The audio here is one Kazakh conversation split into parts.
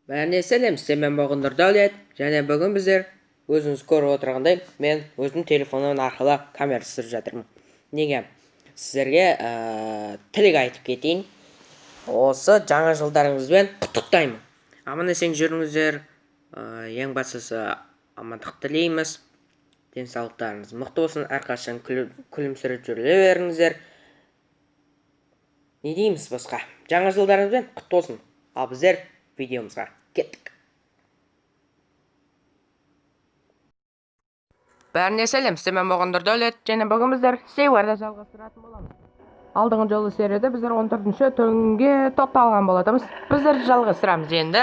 Бәріне сәлем, мен болғандар Дәулет, және бүгін біздер өзіңіз көріп отырғандай, мен өзім телефоным арқылы камера түсіріп жатырмын. Неге? Сіздерге тілек айтып кетейін. Осы жаңа жылдарыңызбен құттықтаймын. Аман есен жүріңіздер. Ең бастысы амандық тілейміз. Денсаулықтарыңыз мықты болсын, әрқашан күлімсіреп жүре беріңіздер. Не дейміз басқа? Жаңа жылдарыңызбен құтты болсын. Ал біздер видеомызға кеттік. Бәріне сәлем, мен болғандар Дәулет, және бүгін біздер Сейварды жалғастыратын боламыз. Алдыңғы жолы серияда біздер 14-ші түнге тоқталған болатымыз. Біздер жалғастырамыз енді.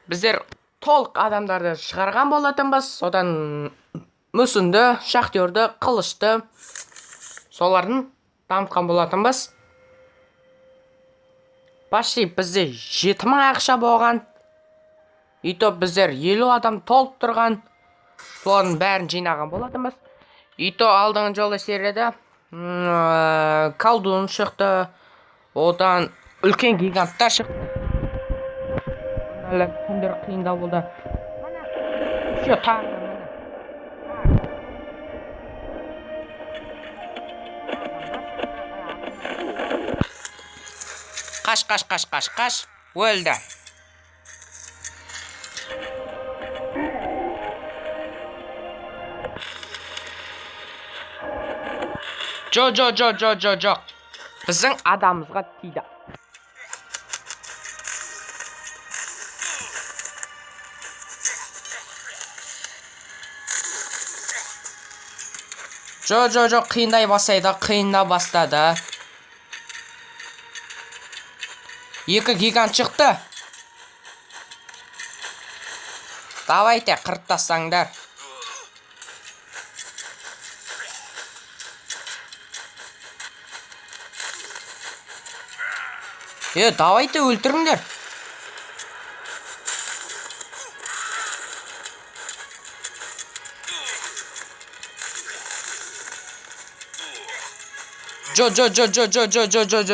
Біздер толық адамдарды шығарған болатынбыз. Содан мүсінді, шахтерді, қылышты, солардың дамытқан болатынбыз. Почти бізде 7.000 ақша болған. И то біздер 50 адам толып тұрған. Солардың бәрін жинаған болатынбыз. И то алдыңғы жолы серияда колдун шықты. Одан үлкен гиганттар шықты. Күндер қиындау болды. Все, тағы қаш. Өлді. Жоқ. Біздің адамымызға тиді. Жоқ, қиындай бастады. Екі гигант шықты. Давайте қырттасаңдар. Давайте өлтіріңдер.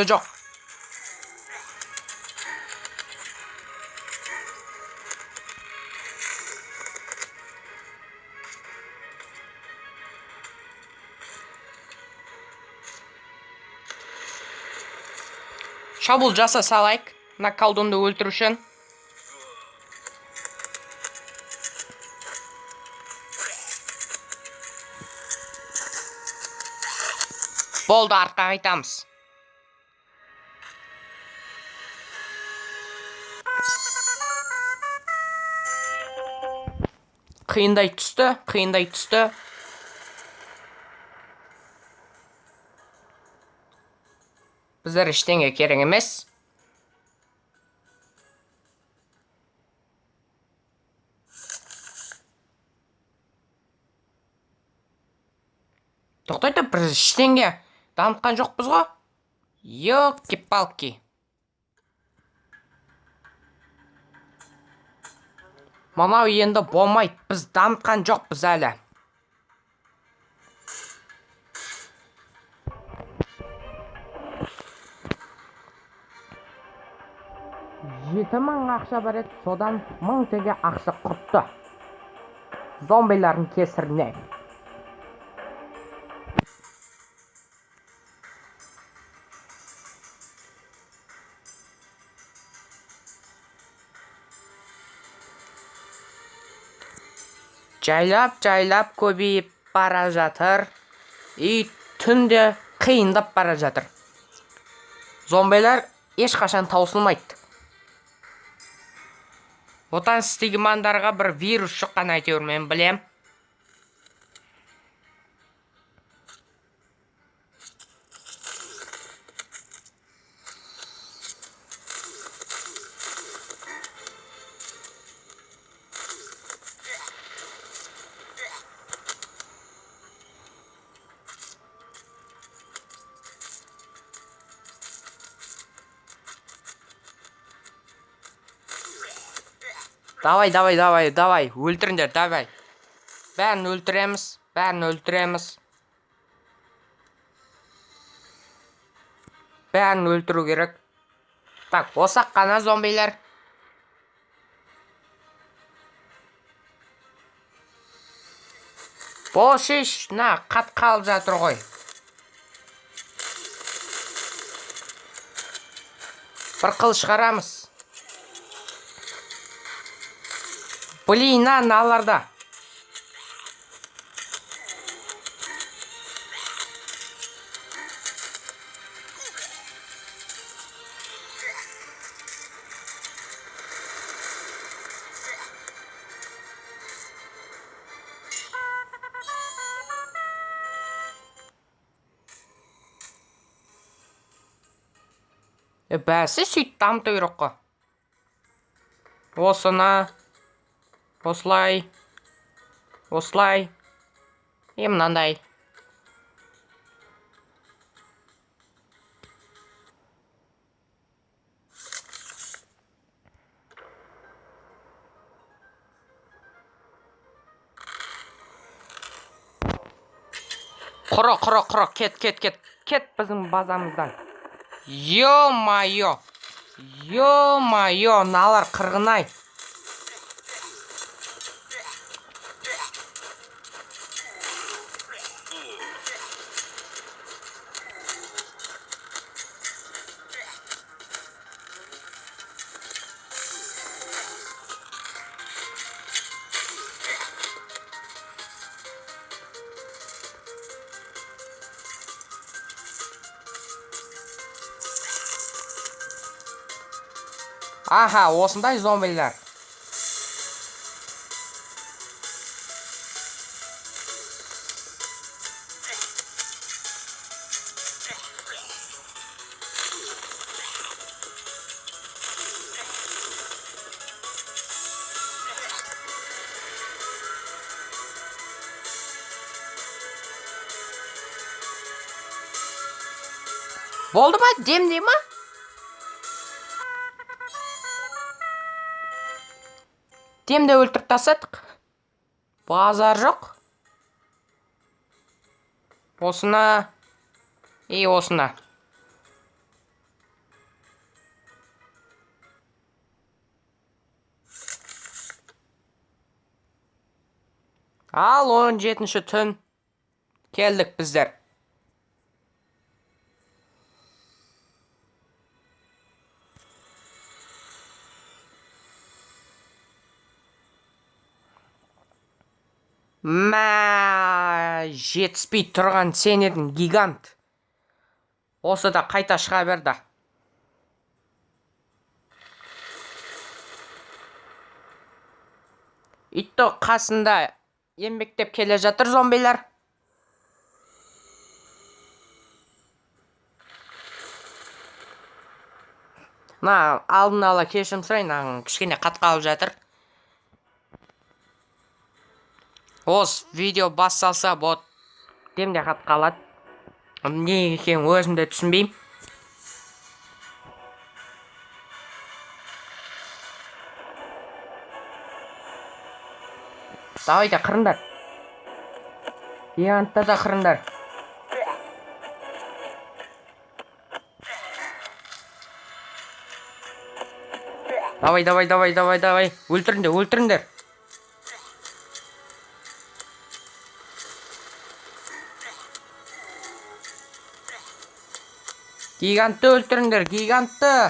Жоқ. Шабуыл жаса салайық. Мына колдунды өлтіру үшін. Болды, артқа қайтамыз. Қиындай түсті. Біздер ештеңе керек емес. Тоқтайды, біз ештеңе дамытқан жоқпыз ғой. Ёлки-палки. Мынау енді болмайды, біз дамытқан жоқпыз әлі. 7.000 ақша бар еді, содан 1000 теңге ақша құртты. Зомбилардың кесірінен. Жайлап көбейіп бара жатыр. И түнде қиындап бара жатыр. Зомбилар ешқашан таусылмайды. Отан стигмандарға бір вирус шыққан әйтеуір, мен білем. Давай, өлтіріңдер, давай. Бәрін өлтіреміз. Бәрін өлтіру керек. Так, осақ қана зомбилер. Бошиш, на, қат қалып жатыр ғой. Бір қыл шығарамыз. Блин, аналарда. Бәсі сөйт дамды үйраққа. Осыны. Осылай. Осылай. Мынандай. Құры. Кет. Кет біздің базамыздан. Ё-майо, налар қырғынай. Аха, осындай зомбилер. Болды ма? Демдей ма? Демді өлтіріп тастадық. Базар жоқ. Осына. Осына. Ал 17-ші түн. Келдік біздер. Жетіспей тұрған сен едің, гигант. Осы да қайта шыға берді. Итті қасында еңбектеп келе жатыр зомбилер. Алдын ала кешірім сұрайын, кішкене қатқалып жатыр. Осы видео басталса, бот демде қатқалады. Не екенін өзім де түсінбеймін. Давай да қырындар. Гигантты да қырындар. Давай. Өлтіріңдер. Гигантты өлтіріңдер, гигантты.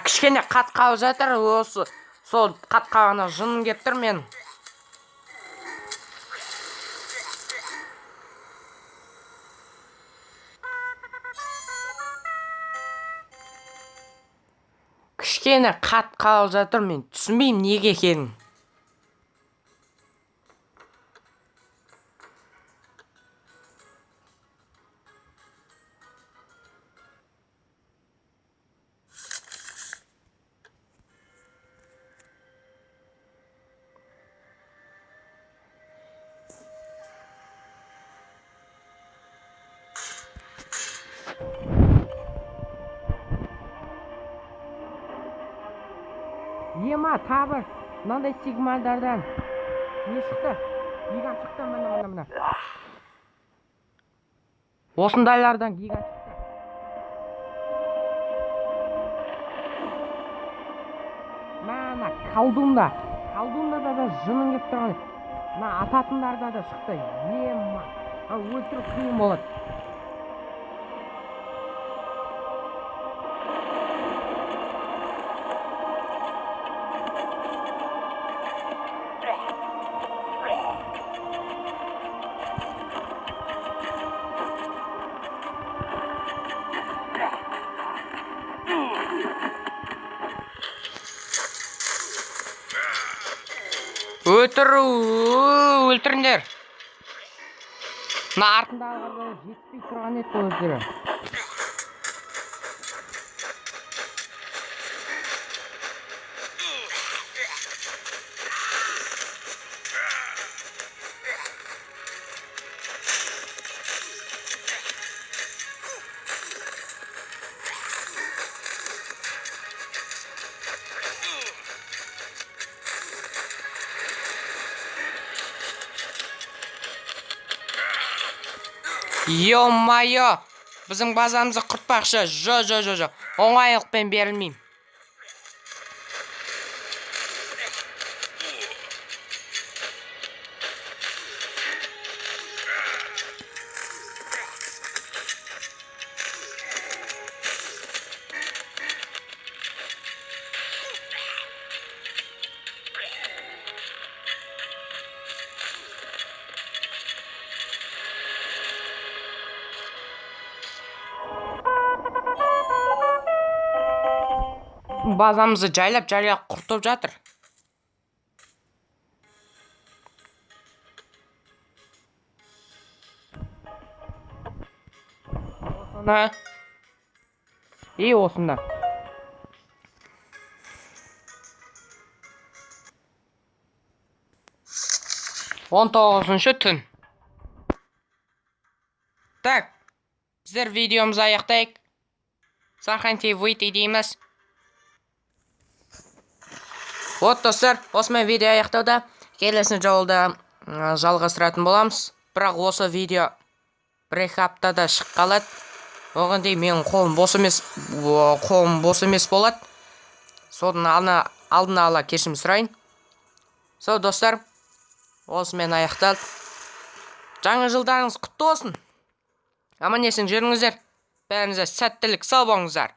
Кішкене қатқалып жатыр, осы сол қатқалына жыным кеп тұр мен. Кішкене қатқалып жатыр, мен түсінбеймін неге екенін. ема табыр мынандай сигналдардан не шықты? Гигант шықты, мына. Осындайлардан гигант шықты. Мына колдунда да жының кеп тұрған. Мына ататындарда да шықты. Ема. Өлтіру қиын болады. Өлтіріңдер. Мына артындағыларға жетпей тұрған еді өздері. Ё-майо! Біздің базамызды құртпақшы. Жо. Оңайлықпен берілмеймін. Базамызды жайлап құртып жатыр. Осында. 19-шы түн. Так, біздер видеомызды аяқтайық. Сархан ТВ дейміз. Вот, достар, осымен видео аяқтауда. Келесі жолда жалғастыратын боламыз. Бірақ осы видео бір-екі аптада шыққалады. Оған дейін менің қолым бос емес болады. Соның алдын ала кешірім сұрайын. Сол, достар, осымен аяқталды. Жаңа жылдарыңыз құтты болсын. Аман есен жүріңіздер. Бәріңізге сәттілік, сау болыңыздар.